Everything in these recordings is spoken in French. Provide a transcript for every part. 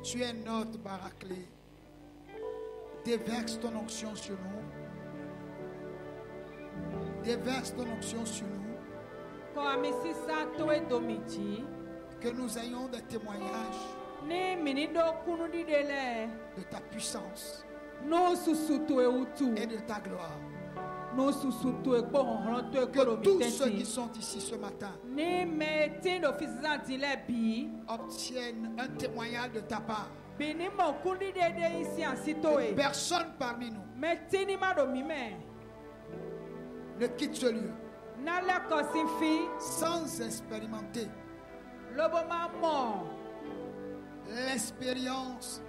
Tu es notre paraclet. Déverse ton onction sur nous. Déverse ton onction sur nous. Que nous ayons des témoignages de ta puissance et de ta gloire. Que tous ceux qui sont ici ce matin obtiennent un témoignage de ta part. Que personne parmi nous ne quitte ce lieu sans expérimenter l'expérience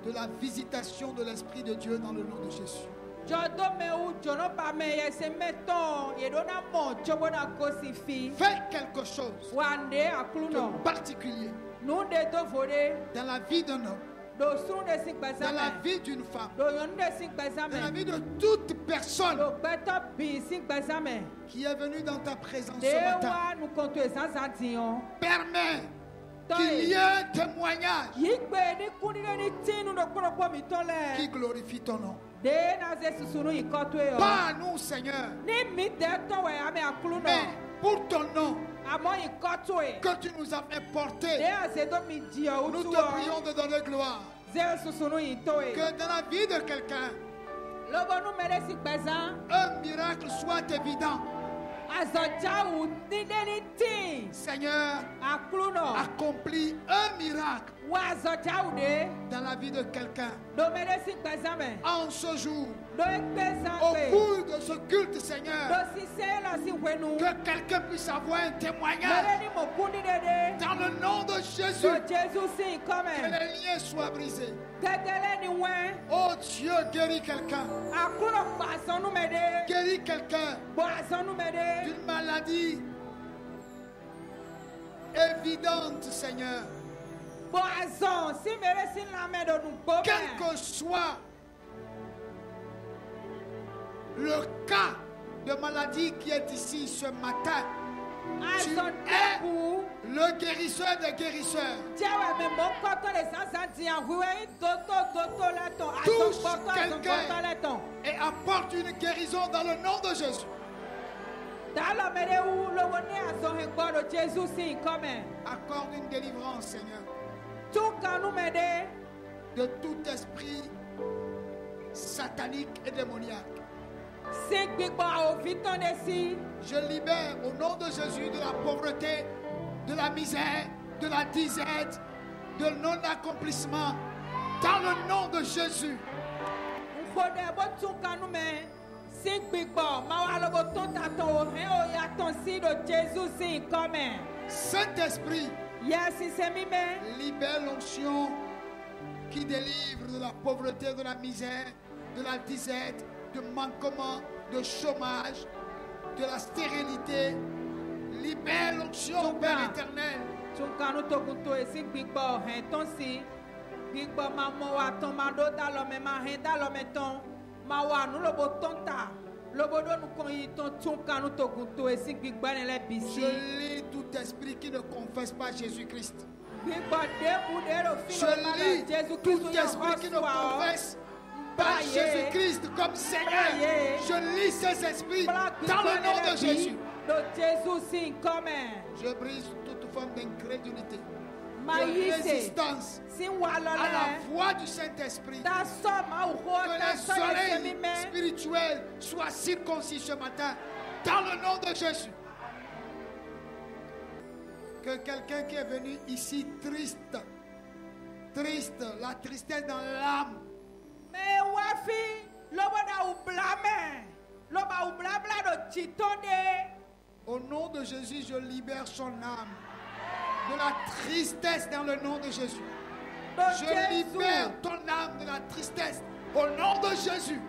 de la visitation de l'Esprit de Dieu dans le nom de Jésus. Fais quelque chose de particulier dans la vie d'un homme, dans la vie d'une femme, dans la vie de toute personne qui est venue dans ta présence ce matin. Permets qu'il y ait un témoignage qui glorifie ton nom. Pas à nous, Seigneur, mais pour ton nom que tu nous as fait porter. Nous te prions de donner gloire. Que dans la vie de quelqu'un, un miracle soit évident. Seigneur, accomplis un miracle dans la vie de quelqu'un en ce jour, au cours de ce culte, Seigneur, que quelqu'un puisse avoir un témoignage dans le nom de Jésus, que les liens soient brisés. Oh Dieu, guéris quelqu'un. Guéris quelqu'un d'une maladie évidente, Seigneur. Quel que soit le cas de maladie qui est ici ce matin, tu es le guérisseur des guérisseurs. Touche quelqu'un et apporte une guérison dans le nom de Jésus. Accorde une délivrance, Seigneur, de tout esprit satanique et démoniaque. Je libère au nom de Jésus de la pauvreté, de la misère, de la disette, de non-accomplissement. Dans le nom de Jésus. Saint-Esprit, libère l'onction qui délivre de la pauvreté, de la misère, de la disette, de manquement, de chômage, de la stérilité. Libère l'onction, Père éternel. Je lis tout esprit qui ne confesse pas Jésus-Christ. Je lis tout esprit qui ne confesse pas Jésus-Christ comme Seigneur. Je lis ces esprits dans le nom de Jésus. Je brise toute forme d'incrédulité, de résistance à la voix du Saint-Esprit. Que les oreilles spirituelles soient circoncis ce matin dans le nom de Jésus. Que quelqu'un qui est venu ici triste, la tristesse dans l'âme, au nom de Jésus, je libère son âme de la tristesse dans le nom de Jésus. Je libère ton âme de la tristesse au nom de Jésus.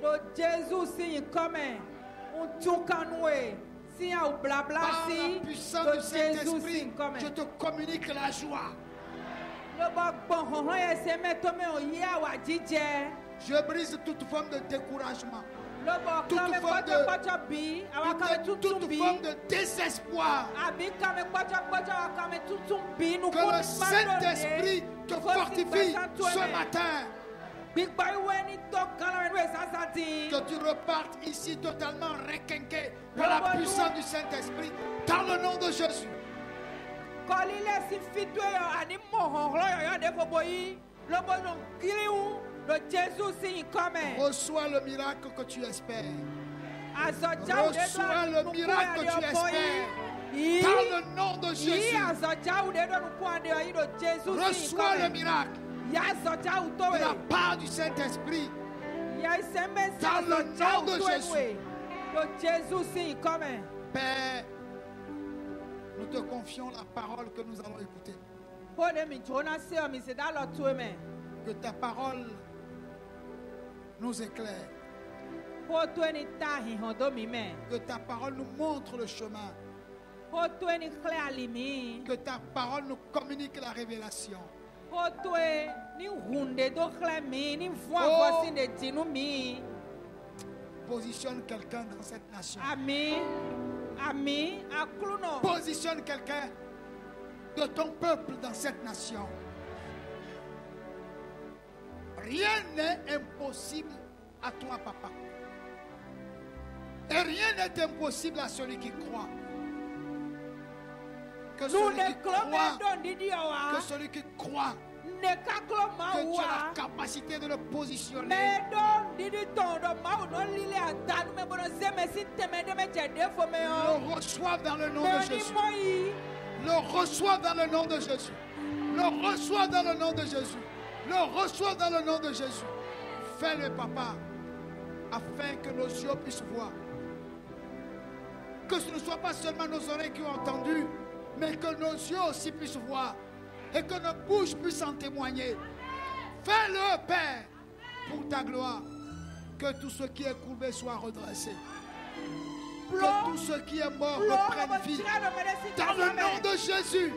Par la puissance du Saint-Esprit, je te communique la joie. Je brise toute forme de découragement. Toute forme de désespoir. Que le Saint-Esprit te fortifie ce matin. Que tu repartes ici totalement requinqué par la puissance du Saint-Esprit. Dans le nom de Jésus. Reçois le miracle que tu espères. Reçois le miracle que tu espères. Dans le nom de Jésus. Reçois le miracle de la part du Saint-Esprit. Dans le nom de Jésus. Père, nous te confions la parole que nous allons écouter. Que ta parole nous éclaire. Que ta parole nous montre le chemin. Que ta parole nous communique la révélation. Positionne quelqu'un dans cette nation. Amen. Positionne quelqu'un de ton peuple dans cette nation. Rien n'est impossible à toi, papa. Et rien n'est impossible à celui qui croit. Que celui qui croit, que tu as la capacité de le positionner. Le reçoive dans le nom de Jésus. Le reçoive dans le nom de Jésus. Le reçoive dans le nom de Jésus. Le reçoive dans le nom de Jésus. Fais-le, papa, afin que nos yeux puissent voir. Que ce ne soit pas seulement nos oreilles qui ont entendu, mais que nos yeux aussi puissent voir. Et que nos bouches puissent en témoigner. Fais-le, Père, pour ta gloire. Que tout ce qui est courbé soit redressé. Que tout ce qui est mort reprenne vie. Dans le nom de Jésus.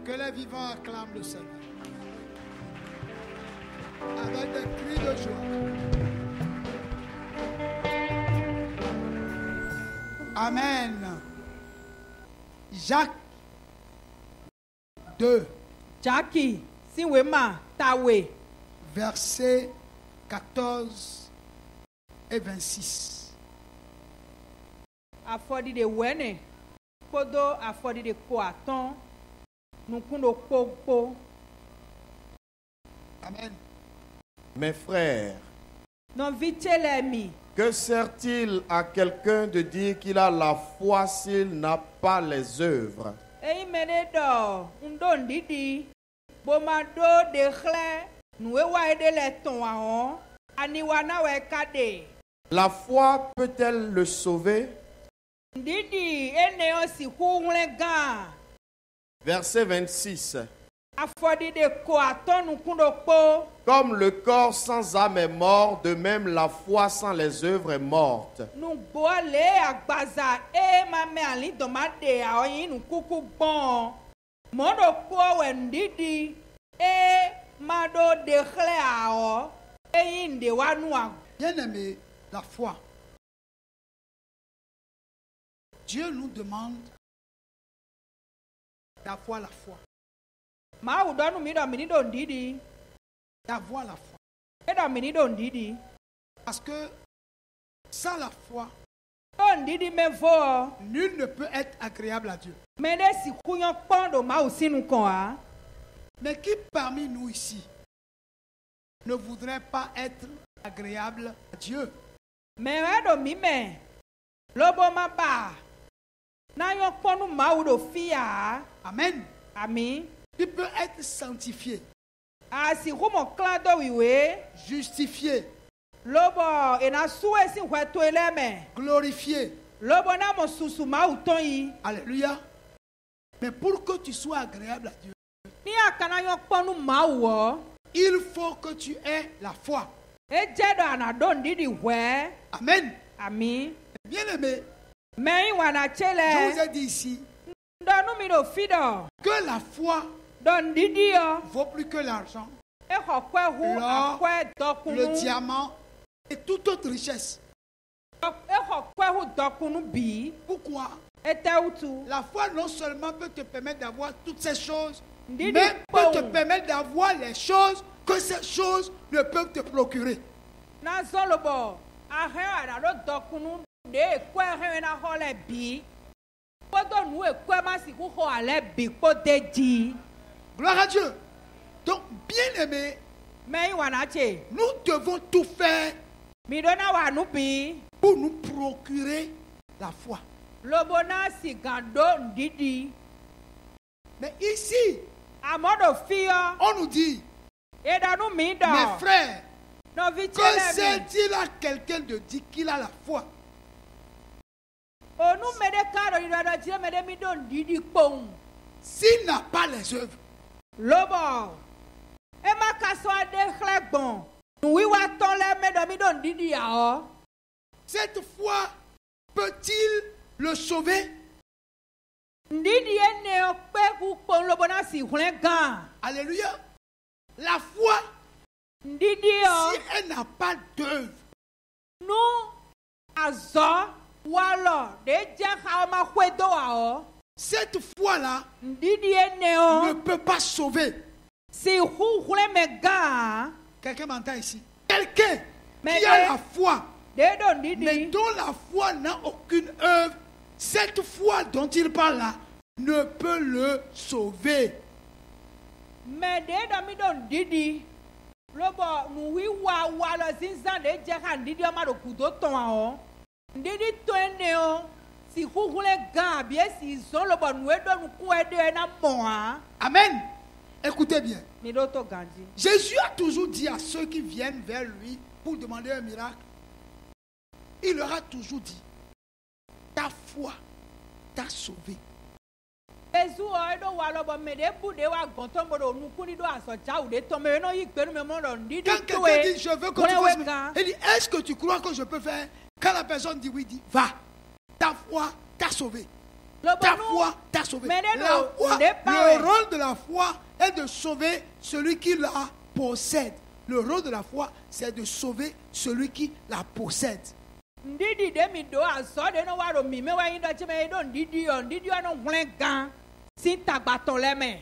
Que les vivants acclament le Seigneur avec des cris de joie. Amen. Jacques 2. Jackie, siwema tawe. Versets 14 et 26. Afodi de wene. Podo afodi de koaton. Nukundo popo. Amen. Mes frères, non vitelemi. Que sert-il à quelqu'un de dire qu'il a la foi s'il n'a pas les œuvres? Eimenedo, ndondidi. Bomado de chle. Nuewa ede le tonwaon. Aniwana we kade. La foi peut-elle le sauver? Ndidi, eneo si huwle gan. Verset 26. Comme le corps sans âme est mort, de même la foi sans les œuvres est morte. Bien-aimé, la foi. Dieu nous demande d'avoir la foi. D'avoir la foi. Parce que sans la foi, nul ne peut être agréable à Dieu. Mais qui parmi nous ici ne voudrait pas être agréable à Dieu? Amen. Amen. Tu peux être sanctifié, justifié, glorifié. Alléluia. Mais pour que tu sois agréable à Dieu, il faut que tu aies la foi. Amen. Amen. Bien aimé, Je vous ai dit ici que la foi vaut plus que l'argent, l'or, le diamant et toute autre richesse. Pourquoi? La foi non seulement peut te permettre d'avoir toutes ces choses, mais peut te permettre d'avoir les choses que ces choses ne peuvent te procurer. Gloire à Dieu. Donc, bien aimé, nous devons tout faire pour nous procurer la foi. Mais ici, on nous dit, mes frères, que c'est-il à quelqu'un de dire qu'il a la foi? S'il n'a pas les œuvres, cette foi peut-il le sauver? Alléluia. La foi, si elle n'a pas d'œuvre, cette foi-là ne peut pas sauver. Quelqu'un m'entend ici? Quelqu'un qui a la foi, mais dont la foi n'a aucune œuvre, cette foi dont il parle là ne peut le sauver. Amen. Écoutez bien. Jésus a toujours dit à ceux qui viennent vers lui pour demander un miracle, il leur a toujours dit, ta foi t'a sauvé. Quand quelqu'un dit, je veux que tu fasses, il dit, est-ce que tu crois que je peux faire? Quand la personne dit oui, dit, va. Ta foi t'a sauvé. Ta foi t'a sauvé. La foi, le rôle de la foi est de sauver celui qui la possède. Le rôle de la foi, c'est de sauver celui qui la possède.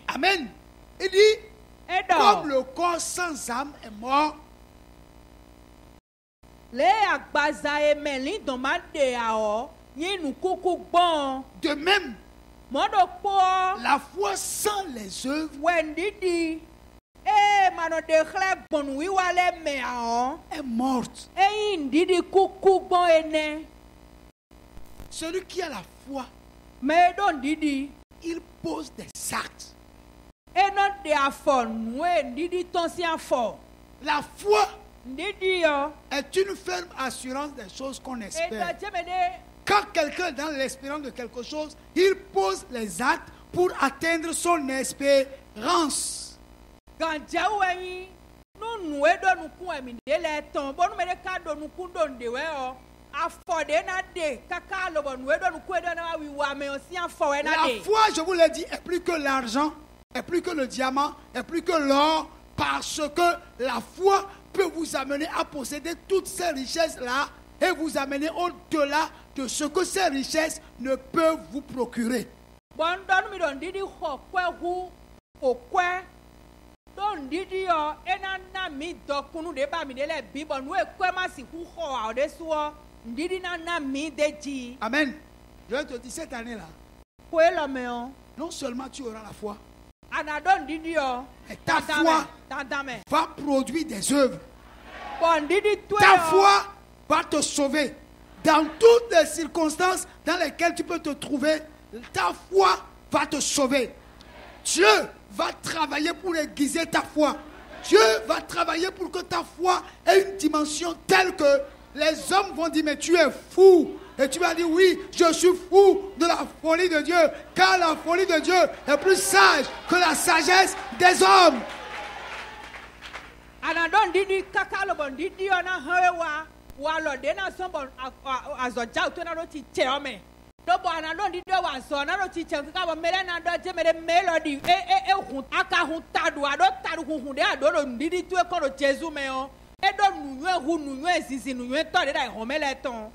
Amen. Il dit, comme le corps sans âme est mort, de même, la foi sans les œuvres est morte. Celui qui a la foi, il pose des actes. La foi est une ferme assurance des choses qu'on espère. Quand quelqu'un est dans l'espérance de quelque chose, il pose les actes pour atteindre son espérance. La foi, je vous l'ai dit, est plus que l'argent, est plus que le diamant, est plus que l'or, parce que la foi peut vous amener à posséder toutes ces richesses-là et vous amener au-delà de ce que ces richesses ne peuvent vous procurer. Amen. Je te dis cette année-là, non seulement tu auras la foi, mais ta foi va produire des œuvres. Ta foi va te sauver. Dans toutes les circonstances dans lesquelles tu peux te trouver, ta foi va te sauver. Dieu va travailler pour aiguiser ta foi. Dieu va travailler pour que ta foi ait une dimension telle que les hommes vont dire, mais tu es fou. Et tu vas dire, oui, je suis fou de la folie de Dieu, car la folie de Dieu est plus sage que la sagesse des hommes.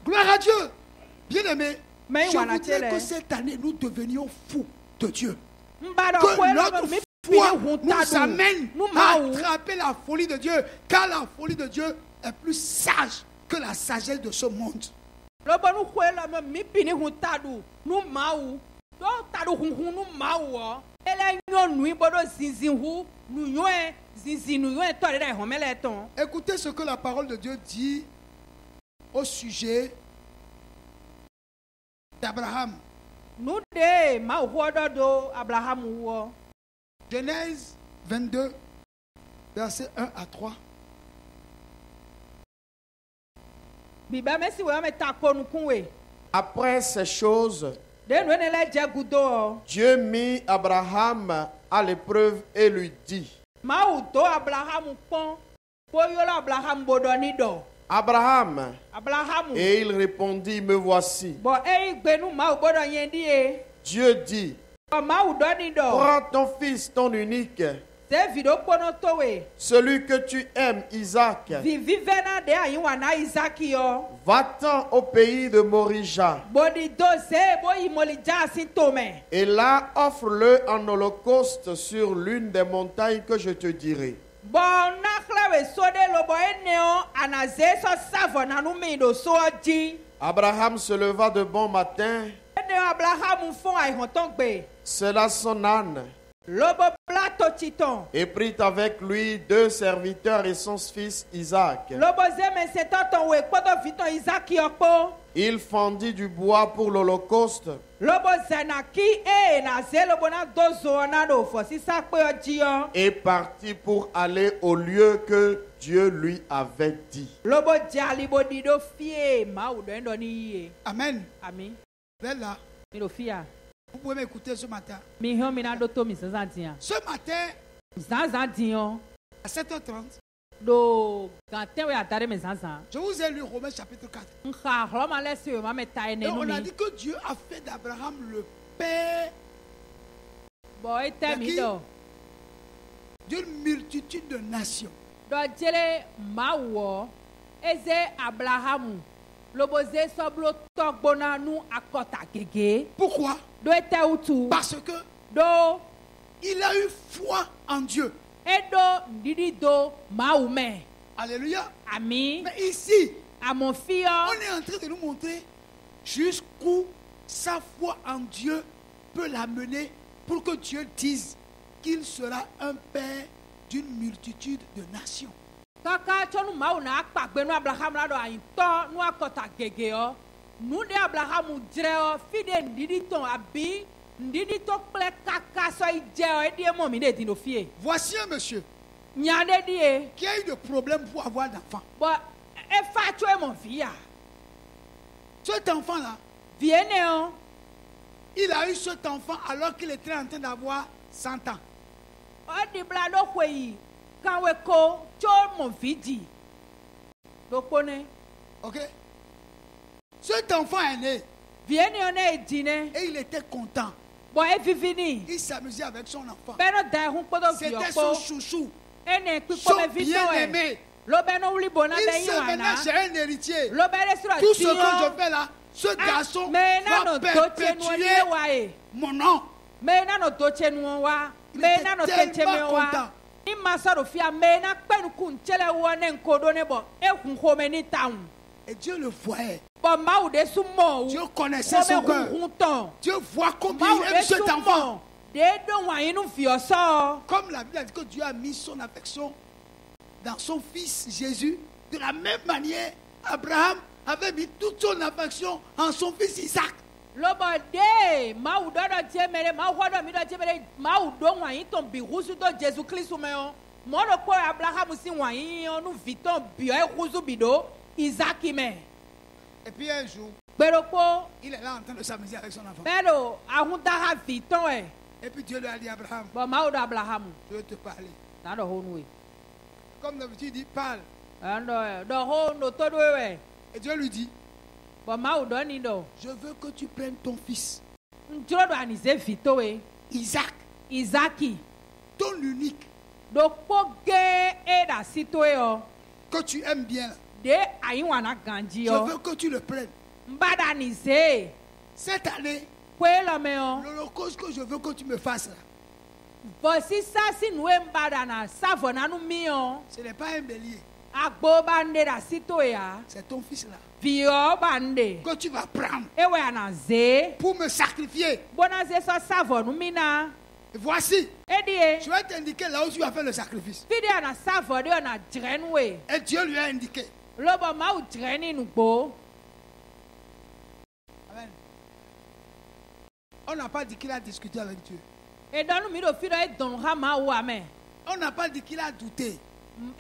Gloire à Dieu. Bien-aimés, je voudrais que cette année nous devenions fous de Dieu. Que notre foi nous amène à attraper la folie de Dieu, car la folie de Dieu est plus sage que la sagesse de ce monde. Écoutez ce que la parole de Dieu dit au sujet d'Abraham. Genèse 22, versets 1 à 3. Après ces choses, Dieu mit Abraham à l'épreuve et lui dit: Abraham. Et il répondit: Me voici. Dieu dit: Prends ton fils, ton unique, celui que tu aimes, Isaac. Va-t'en au pays de Morija. Et là, offre-le en holocauste sur l'une des montagnes que je te dirai. Abraham se leva de bon matin. Cela son âne. Et prit avec lui 2 serviteurs et son fils Isaac. Il fendit du bois pour l'holocauste et partit pour aller au lieu que Dieu lui avait dit. Amen. Là. Vous pouvez m'écouter ce matin. Ce matin, à 7h30, je vous ai lu Romains chapitre 4. Et on a dit que Dieu a fait d'Abraham le père d'une multitude de nations. Pourquoi? Parce que il a eu foi en Dieu. Alléluia. Amen. Mais ici, on est en train de nous montrer jusqu'où sa foi en Dieu peut l'amener pour que Dieu dise qu'il sera un père d'une multitude de nations. Voici un monsieur qui a eu des problèmes pour avoir d'enfants. Cet enfant-là, il a eu cet enfant alors qu'il était en train d'avoir 100 ans. Ok? Cet enfant est né et il était content. Il s'amusait avec son enfant. C'était son chouchou, son bien-aimé. Il sait maintenant, j'ai un héritier. Tout ce que je fais là, ce garçon va perpétuer mon nom. Il était tellement content. Et Dieu le voyait. Dieu connaissait son cœur. Dieu voit combien il aime cet enfant. Comme la Bible a dit que Dieu a mis son affection dans son fils Jésus, de la même manière, Abraham avait mis toute son affection en son fils Isaac. Et puis un jour, il est là en train de s'amuser avec son enfant. Et puis Dieu lui a dit: Abraham, je veux te parler. Comme d'habitude, il dit: parle. Et Dieu lui dit: Je veux que tu prennes ton fils. Isaac. Ton unique. Que tu aimes bien. Je veux que tu le prennes. Cette année, l'holocauste que je veux que tu me fasses là, ce n'est pas un bélier. C'est ton fils là que tu vas prendre pour me sacrifier. Et voici, je vais t'indiquer là où tu vas faire le sacrifice. Et Dieu lui a indiqué. Amen. On n'a pas dit qu'il a discuté avec Dieu. On n'a pas dit qu'il a douté. On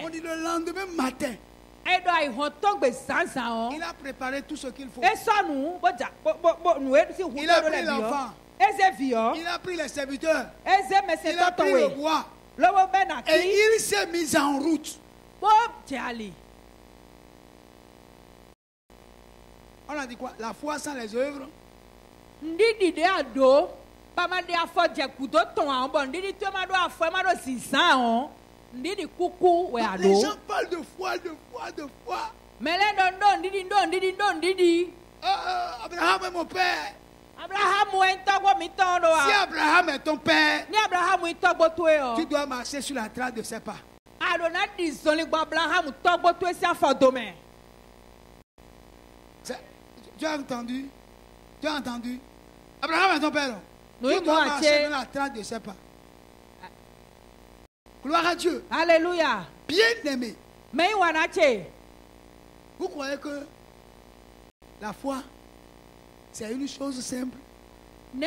dit le lendemain matin, il a préparé tout ce qu'il faut. Il a pris l'enfant. Il a pris les serviteurs. Il a pris le bois. Et il s'est mis en route. On a dit quoi? La foi sans les œuvres. Les gens parlent de foi. Abraham est mon père. Si Abraham est ton père, tu dois marcher sur la trace de ses pas. Tu as entendu? Abraham est ton père. Tu dois marcher dans la trace de ses pas. Gloire à Dieu. Alléluia. Bien aimé. Vous croyez que la foi, c'est une chose simple? Non.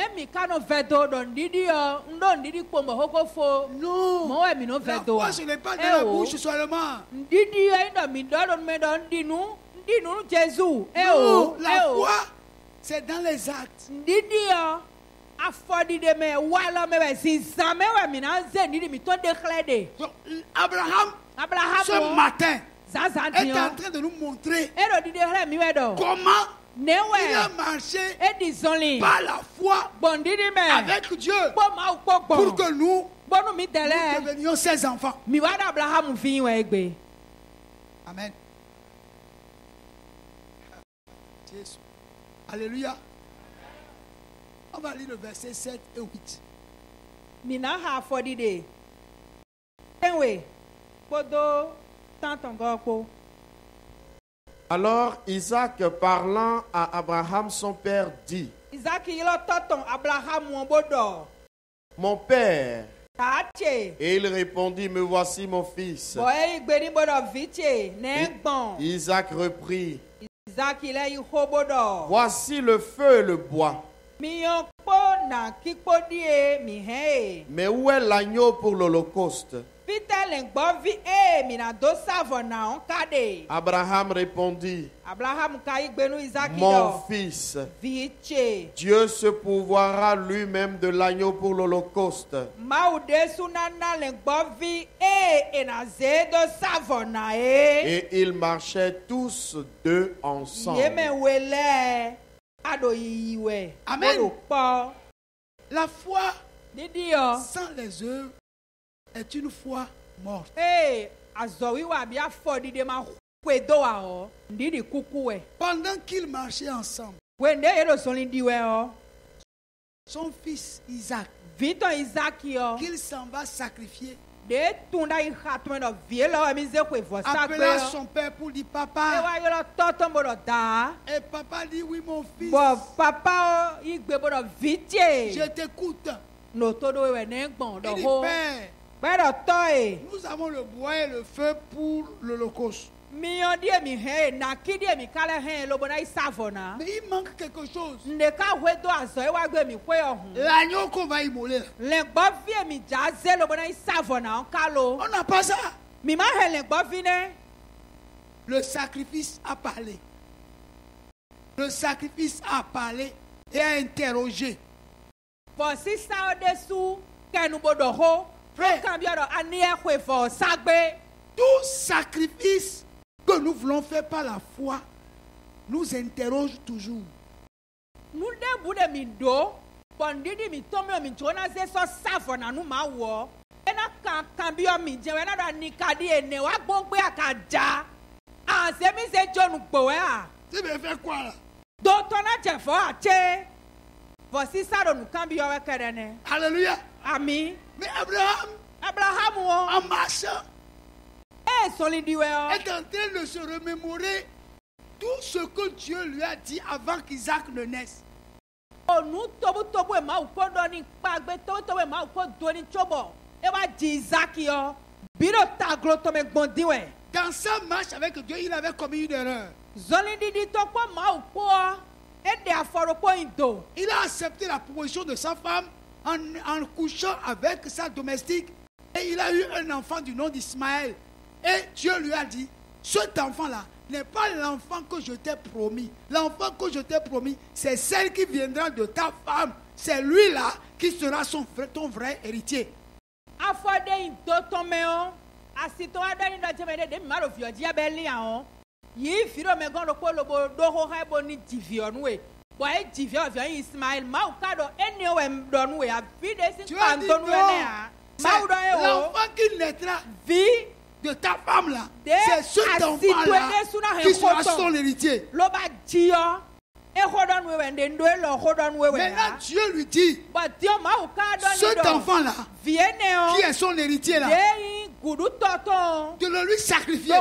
La foi, ce n'est pas dans la bouche seulement. Non, la foi, c'est dans les actes. Donc, Abraham, ce matin, est en train de nous montrer comment il a marché par la foi avec Dieu pour que nous devenions ses enfants. Amen. Jésus. Alléluia. On va lire le verset 7 et 8. Alors Isaac, parlant à Abraham son père, dit: Mon père. Et il répondit: Me voici mon fils. Isaac reprit: Voici le feu et le bois. Mais où est l'agneau pour l'holocauste? Abraham répondit: Mon fils, Dieu se pourvoira lui-même de l'agneau pour l'holocauste. Et ils marchaient tous deux ensemble. Amen. La foi sans les œuvres est une foi morte. Pendant qu'ils marchaient ensemble, son fils Isaac, qu'il s'en va sacrifier, appela son père pour dire: Papa. Et papa dit: Oui, mon fils, je t'écoute. Il dit: Père, nous avons le bois et le feu pour l'holocauste. Mais il manque quelque chose. L'agneau qu'on va immoler. On n'a pas ça. Le sacrifice a parlé. Le sacrifice a parlé et a interrogé. Frère, tout sacrifice que nous voulons faire par la foi nous interroge toujours. Nous devons mi do, pondidi mi tomi mi chona se so safo na nu ma wo. Ena kan bi o mi je we na do ni kadi ene wa gbongbe akaja. Ah, c'est mi se jonu gbo we a. Tu veux faire quoi là? Do to na je fo a che. Voici ça do nu kan bi o we kedene. Alléluia. Amen. Mais Abraham en marchant est en train de se remémorer tout ce que Dieu lui a dit avant qu'Isaac ne naisse. Dans sa marche avec Dieu, il avait commis une erreur. Il a accepté la proposition de sa femme en couchant avec sa domestique. Et il a eu un enfant du nom d'Ismaël. Et Dieu lui a dit, cet enfant-là n'est pas l'enfant que je t'ai promis. L'enfant que je t'ai promis, c'est celle qui viendra de ta femme. C'est lui-là qui sera ton vrai héritier. L'enfant qui naîtra de ta femme là, c'est cet enfant-là qui sera son héritier. Maintenant Dieu lui dit, cet enfant-là, qui est son héritier là, de le lui sacrifier.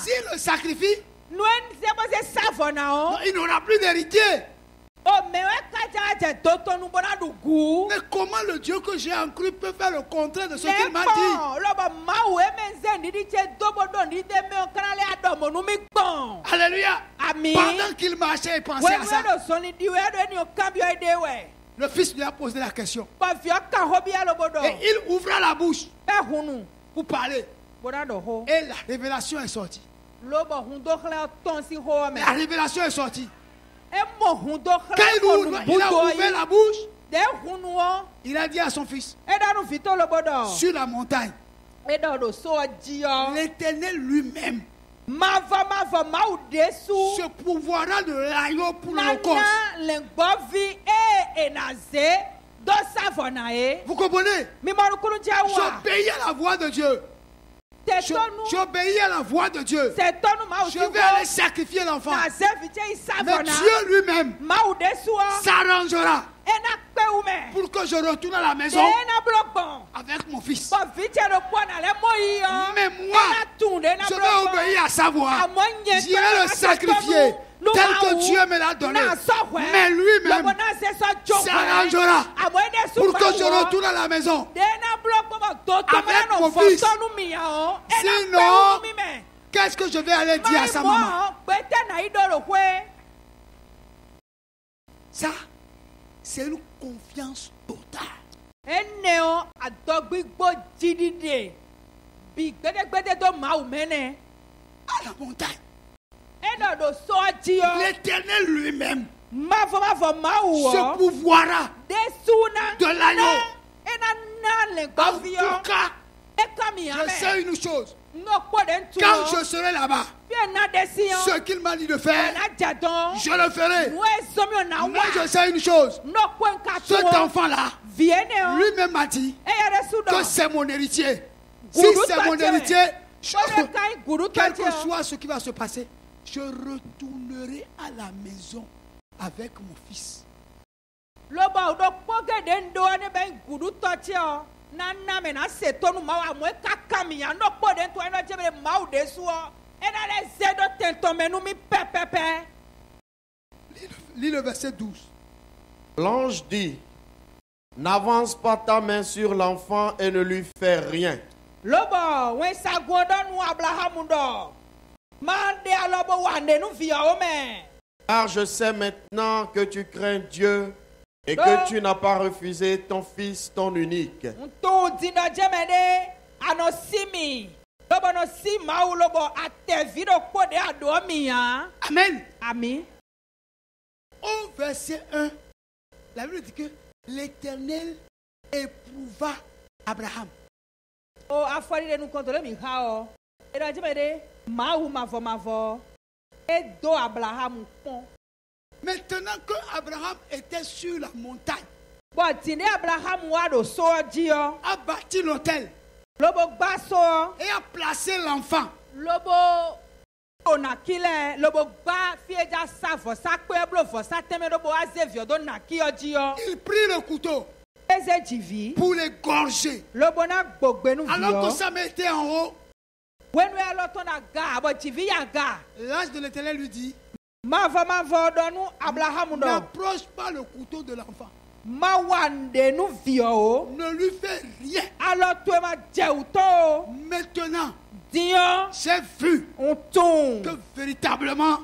S'il le sacrifie, il n'aura plus d'héritier. Mais comment le Dieu que j'ai en cru peut faire le contraire de ce qu'il m'a dit? Alléluia. Pendant qu'il marchait et pensait à ça, le fils lui a posé la question. Et il ouvra la bouche pour parler. Et la révélation est sortie. La révélation est sortie. Quand il a ouvert la bouche, il a dit à son fils, sur la montagne, l'Éternel lui-même se pourvoira de l'agneau pour l'Holocauste. Vous comprenez? J'obéis à la voix de Dieu. J'obéis à la voix de Dieu. Je vais aller sacrifier l'enfant. Mais Dieu lui-même s'arrangera pour que je retourne à la maison avec mon fils. Mais moi, je vais obéir à sa voix. J'irai le sacrifier tel que Dieu me l'a donné. Mais lui-même s'arrangera pour que je retourne à la maison avec mon fils. Sinon, qu'est-ce que je vais aller dire à sa maman? Ça, c'est une confiance totale. À la montagne, l'Éternel lui-même se pourvoira de l'agneau. En tout cas, je sais une chose. Quand je serai là-bas, ce qu'il m'a dit de faire, je le ferai. Moi, je sais une chose. Cet enfant-là, lui-même m'a dit que c'est mon héritier. Si c'est mon héritier, quel que soit ce qui va se passer, je retournerai à la maison avec mon fils. Lis le verset 12. L'ange dit, n'avance pas ta main sur l'enfant et ne lui fais rien. Car je sais maintenant que tu crains Dieu et que tu n'as pas refusé ton fils, ton unique. Amen. Amen. Au verset 1, la Bible dit que l'Éternel éprouva Abraham. Maintenant que Abraham était sur la montagne, a bâti l'autel et a placé l'enfant. Il prit le couteau pour l'égorger. Alors que Samuel était en haut, l'ange de l'Éternel lui dit: n'approche pas le couteau de l'enfant. Ne lui fais rien. Maintenant, j'ai vu que véritablement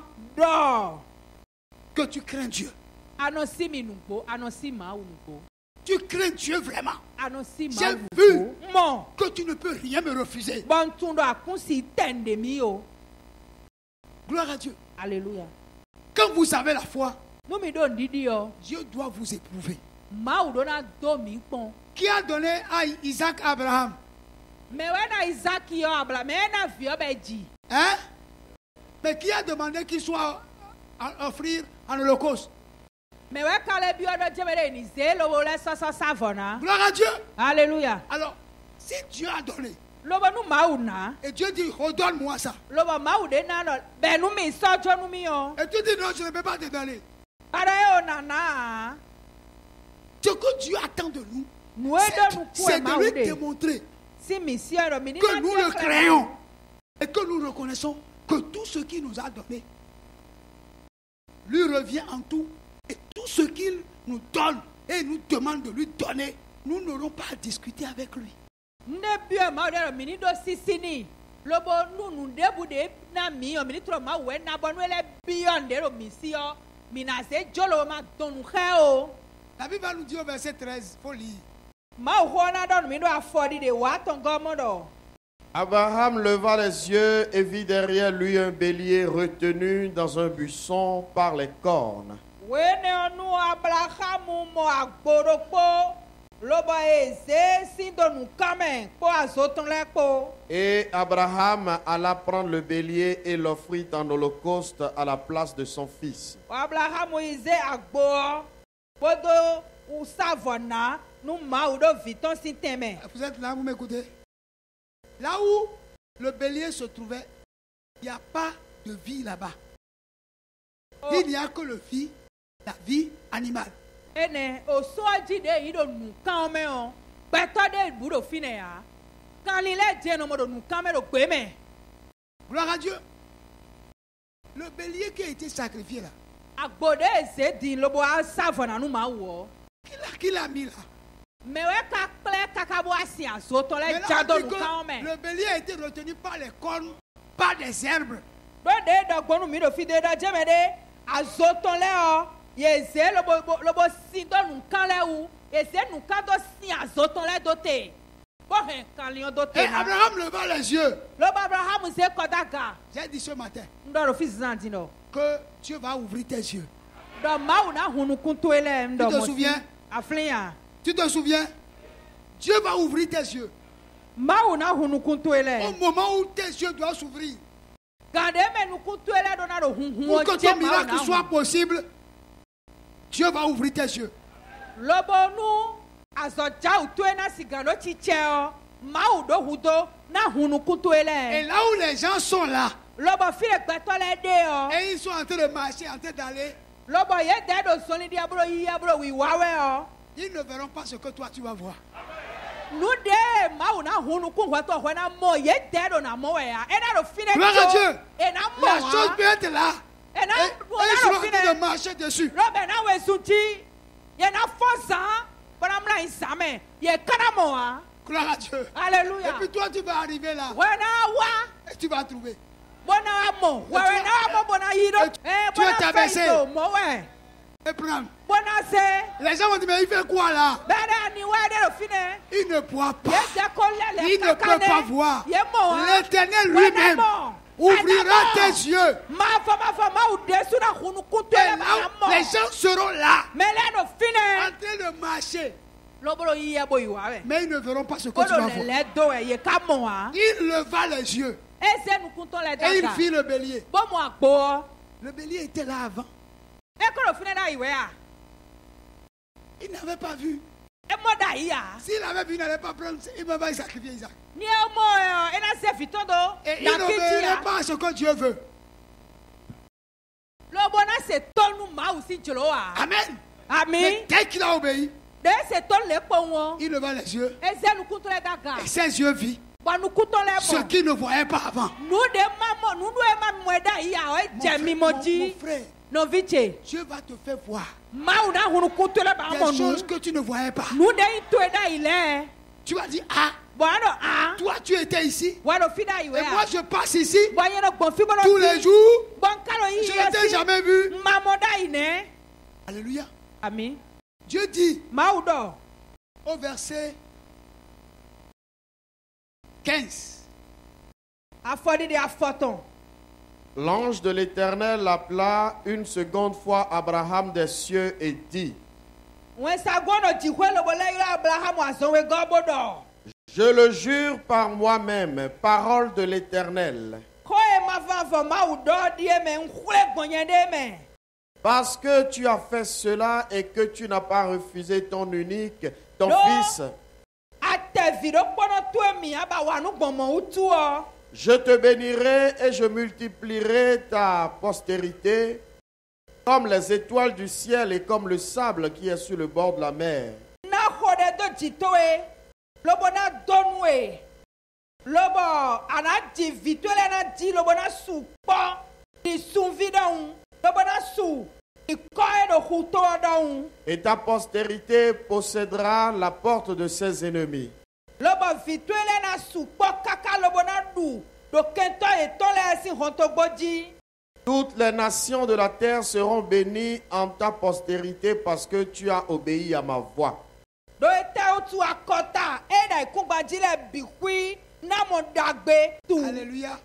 que tu crains Dieu. Tu crains Dieu vraiment. J'ai vu que tu ne peux rien me refuser. Gloire à Dieu. Alléluia. Quand vous avez la foi, Dieu doit vous éprouver. Qui a donné à Isaac Abraham? Hein? Mais qui a demandé qu'il soit à offrir en holocauste? Gloire à Dieu. Alléluia. Alors, si Dieu a donné, et Dieu dit: redonne-moi ça. Et tu dis: non, je ne peux pas te donner. Ce que Dieu attend de nous, c'est de lui démontrer que nous le créons et que nous reconnaissons que tout ce qu'il nous a donné lui revient en tout, et tout ce qu'il nous donne et nous demande de lui donner, nous n'aurons pas à discuter avec lui. La Bible va nous dire au verset 13, il faut lire. Abraham leva les yeux et vit derrière lui un bélier retenu dans un buisson par les cornes. Et Abraham alla prendre le bélier et l'offrit en holocauste à la place de son fils. Vous êtes là, vous m'écoutez? Là où le bélier se trouvait, il n'y a pas de vie là-bas. Il n'y a que la vie animale. Gloire à Dieu. Le bélier qui a été sacrifié là, qui l'a mis là? Mais là, le bélier a été retenu par les cornes, par des herbes. Et Abraham leva les yeux. J'ai dit ce matin que Dieu va ouvrir tes yeux. Tu te souviens? Tu te souviens? Dieu va ouvrir tes yeux. Au moment où tes yeux doivent s'ouvrir, pour que ton miracle soit possible, Dieu va ouvrir tes yeux. Et là où les gens sont là, et ils sont en train de marcher, en train d'aller, ils ne verront pas ce que toi tu vas voir. Gloire à Dieu. La chose peut être là. Et ils seront en train de marcher dessus. Gloire à Dieu. Alléluia. Et puis toi tu vas arriver là. Et tu vas trouver. Tu es abaissé. Et prends. Les gens vont dire: mais il fait quoi là? Il ne voit pas. Il ne peut pas voir. L'Éternel lui-même ouvrira tes yeux. Et là, les gens seront là, en train de marcher. Mais ils ne verront pas ce que tu vas voir. Il leva les yeux. Et il fit le bélier. Le bélier était là avant. Il n'avait pas vu. S'il avait vu, il n'allait pas prendre. Il ne va pas sacrifier Isaac. Et il n'obéirait pas à ce que Dieu veut. Amen. Mais dès qu'il a obéi, il leva les yeux. Et ses yeux vit ce qu'il ne voyait pas avant. Mon frère, Dieu va te faire voir des choses que tu ne voyais pas. Tu vas dire, toi tu étais ici et moi je passe ici tous les jours. Je ne t'ai jamais vu. Alléluia. Amen. Dieu dit au verset 15. L'ange de l'Éternel appela une seconde fois Abraham des cieux et dit: Je le jure par moi-même, parole de l'Éternel, parce que tu as fait cela et que tu n'as pas refusé ton unique, ton fils, je te bénirai et je multiplierai ta postérité comme les étoiles du ciel et comme le sable qui est sur le bord de la mer. Et ta postérité possédera la porte de ses ennemis. Toutes les nations de la terre seront bénies en ta postérité parce que tu as obéi à ma voix. Alléluia.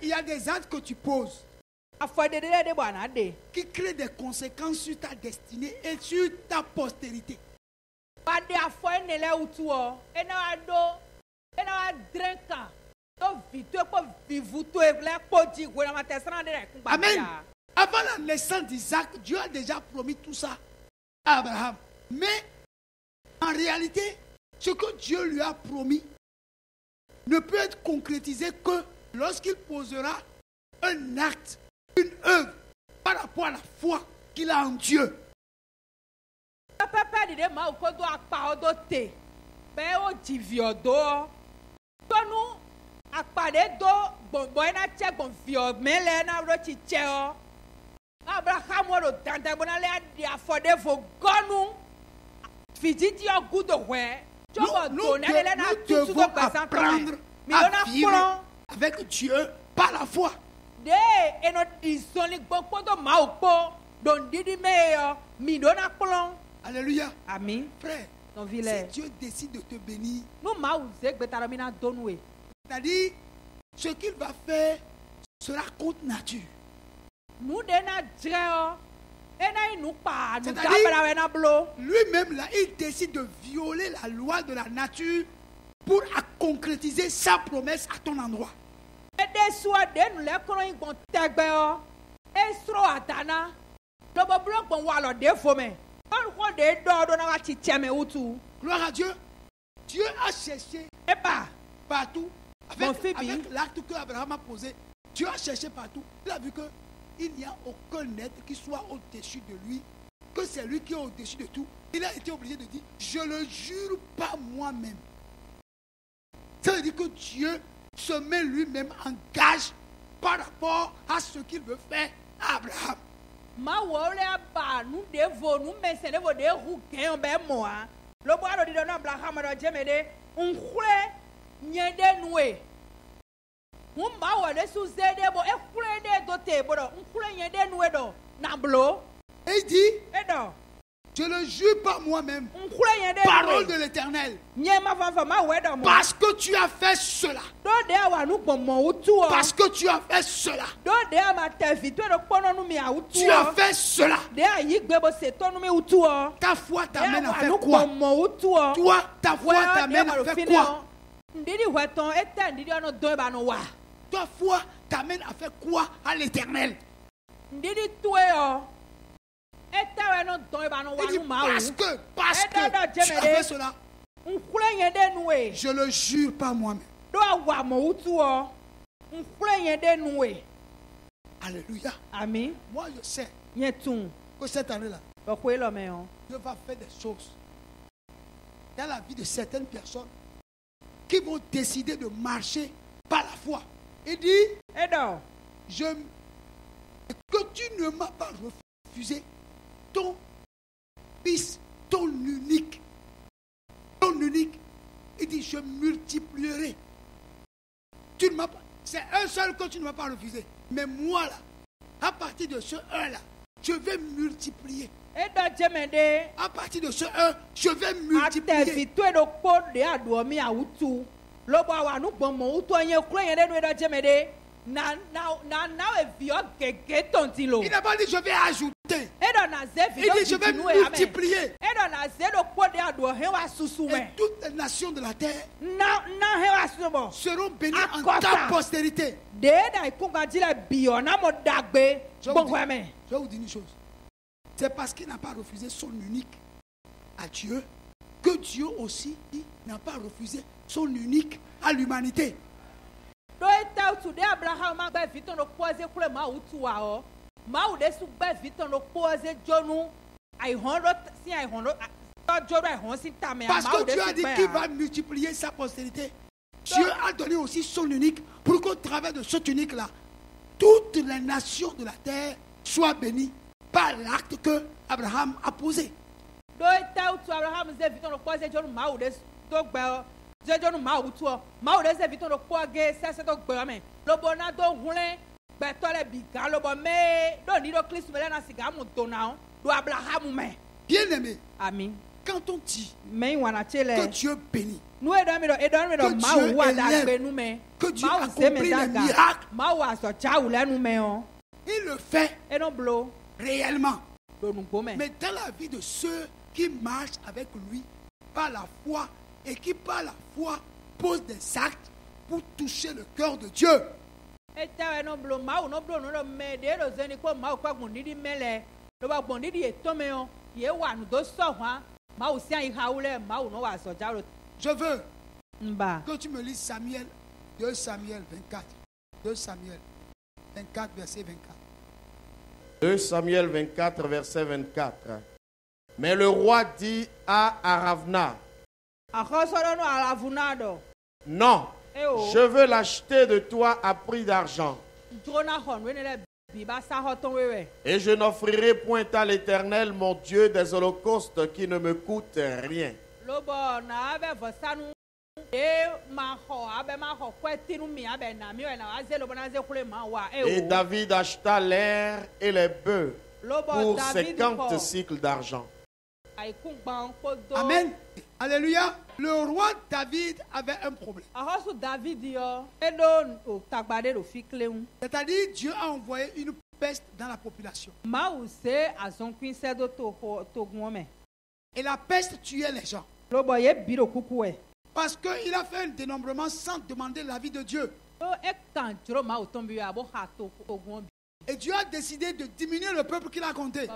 Il y a des actes que tu poses qui créent des conséquences sur ta destinée et sur ta postérité. Amen. Avant la naissance d'Isaac, Dieu a déjà promis tout ça à Abraham. Mais en réalité, ce que Dieu lui a promis ne peut être concrétisé que lorsqu'il posera un acte, une œuvre par rapport à la foi qu'il a en Dieu. Nous devons apprendre à vivre avec Dieu par la foi. Alléluia. Amen. Frère, si Dieu décide de te bénir, c'est-à-dire ce qu'il va faire sera contre nature. Lui-même là, il décide de violer la loi de la nature pour concrétiser sa promesse à ton endroit. Gloire à Dieu. Dieu a cherché partout. Avec l'acte que Abraham a posé, Dieu a cherché partout. Il a vu qu'il n'y a aucun être qui soit au-dessus de lui, que c'est lui qui est au-dessus de tout. Il a été obligé de dire, je le jure par moi-même. Ça veut dire que Dieu se met lui-même en gage par rapport à ce qu'il veut faire à Abraham. Et il dit, je le jure par moi-même, parole de l'Éternel, parce que tu as fait cela, parce que tu as fait cela, tu as fait cela. Ta foi t'amène à faire quoi? Toi, ta foi t'amène à faire quoi? toi, foi t'amène à faire quoi à l'Éternel? Il dit parce que tu as fait cela, je le jure par moi-même. Alléluia. Amen. Moi, je sais que cette année-là, Dieu va faire des choses dans la vie de certaines personnes qui vont décider de marcher par la foi. Il dit, que tu ne m'as pas refusé ton fils, ton unique. Il dit, je multiplierai. Tu ne m'as pas, c'est un seul que tu ne m'as pas refusé. Mais moi là, à partir de ce un là, je vais multiplier. À partir de ce un, je vais multiplier. Il n'a pas dit je vais ajouter. Il dit je vais multiplier. Et toutes les nations de la terre seront bénies en ta postérité. Je vais vous dire une chose. C'est parce qu'il n'a pas refusé son unique à Dieu que Dieu aussi n'a pas refusé son unique à l'humanité. Parce que Dieu a dit qu'il va multiplier sa postérité. Dieu a donné aussi son unique pour qu'au travers de cet unique-là, toutes les nations de la terre soient bénies par l'acte que Abraham a posé. Bien-aimé, quand on dit que Dieu bénit, que Dieu élève, que Dieu accomplit les miracles, il le fait réellement. Mais dans la vie de ceux qui marchent avec lui par la foi et qui par la foi posent des actes pour toucher le cœur de Dieu. Je veux que tu me lises Samuel, 2 Samuel 24. 2 Samuel 24, verset 24. 2 Samuel 24, verset 24. Mais le roi dit à Aravna, non, je veux l'acheter de toi à prix d'argent. Et je n'offrirai point à l'Éternel, mon Dieu, des holocaustes qui ne me coûtent rien. Et David acheta l'air et les bœufs pour 50 cycles d'argent. Amen. Alléluia. Le roi David avait un problème. C'est-à-dire Dieu a envoyé une peste dans la population. Et la peste tuait les gens. Parce qu'il a fait un dénombrement sans demander l'avis de Dieu. Et Dieu a décidé de diminuer le peuple qu'il a compté.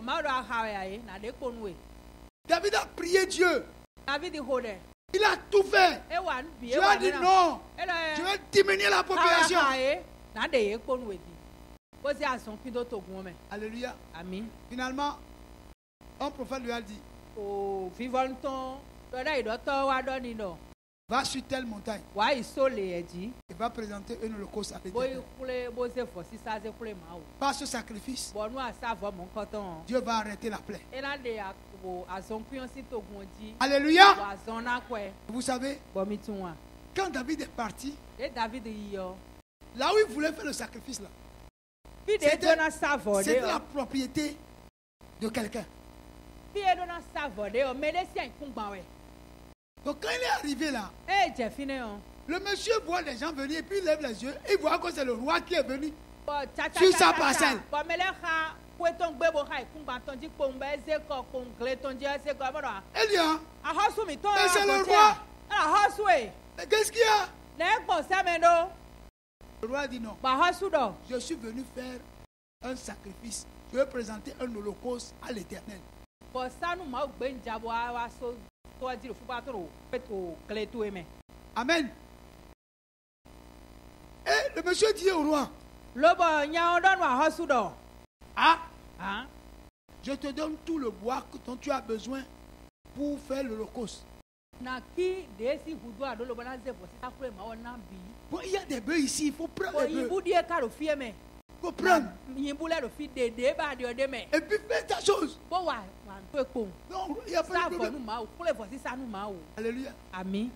David a prié Dieu. Il a tout fait. Dieu a dit non. Je vais diminuer la population. Alléluia. Finalement, un prophète lui a dit, va sur telle montagne. Il va présenter un holocauste à l'Éternel. Par ce sacrifice, Dieu va arrêter la plaie. Alléluia. Vous savez, quand David est parti, là où il voulait faire le sacrifice, là, c'était la propriété de quelqu'un. Donc quand il est arrivé là, le monsieur voit les gens venir et puis il lève les yeux et il voit que c'est le roi qui est venu sur sa parcelle. Elle dit, mais c'est le roi. Mais qu'est-ce qu'il y a? Le roi dit non. Je suis venu faire un sacrifice. Je vais présenter un holocauste à l'Éternel. Amen. Et le monsieur dit au roi, je te donne tout le bois dont tu as besoin pour faire l'holocauste. Bon, il y a des bœufs ici, il faut prendre les bœufs. Il faut prendre. Et puis fais ta chose. Non, il n'y a pas de problème. Alléluia. Amen.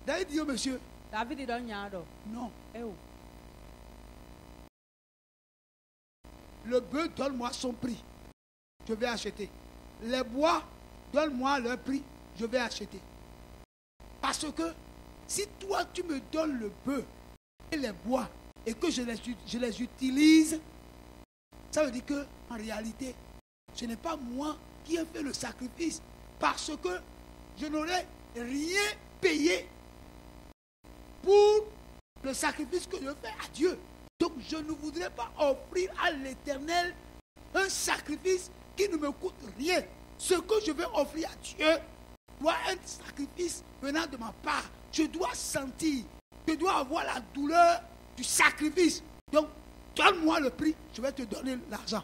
David dit au monsieur, non. Le bœuf, donne-moi son prix. Je vais acheter. Les bois, donne-moi leur prix. Je vais acheter. Parce que si toi, tu me donnes le bœuf et les bois et que je les utilise, ça veut dire que en réalité, ce n'est pas moi qui ai fait le sacrifice. Parce que je n'aurais rien payé pour le sacrifice que je fais à Dieu. Donc je ne voudrais pas offrir à l'Éternel un sacrifice qui ne me coûte rien. Ce que je vais offrir à Dieu doit être un sacrifice venant de ma part. Je dois sentir, je dois avoir la douleur du sacrifice. Donc donne-moi le prix, je vais te donner l'argent.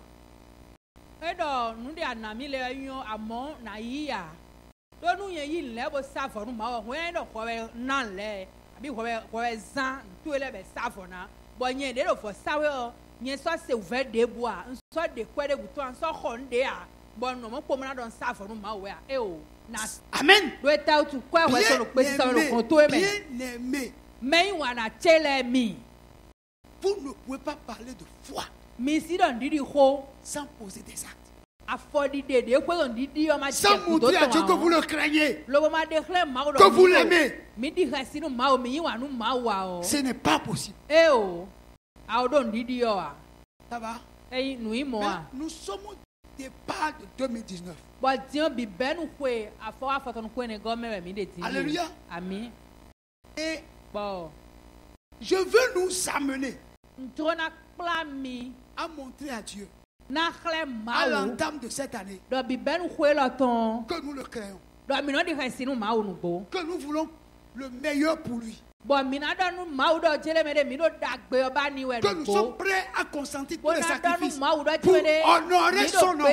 Amen. Bien-aimé, vous ne pouvez pas parler de foi sans poser des actes. Sans montrer à Dieu que vous le craignez, que vous l'aimez. Ce n'est pas possible. Ça va? Mais nous sommes au départ de 2019. Alléluia. Amen. Et je veux nous amener à montrer à Dieu à l'entame de cette année que nous le craignons, que nous voulons le meilleur pour lui, que nous sommes prêts à consentir tous les sacrifices pour honorer son nom.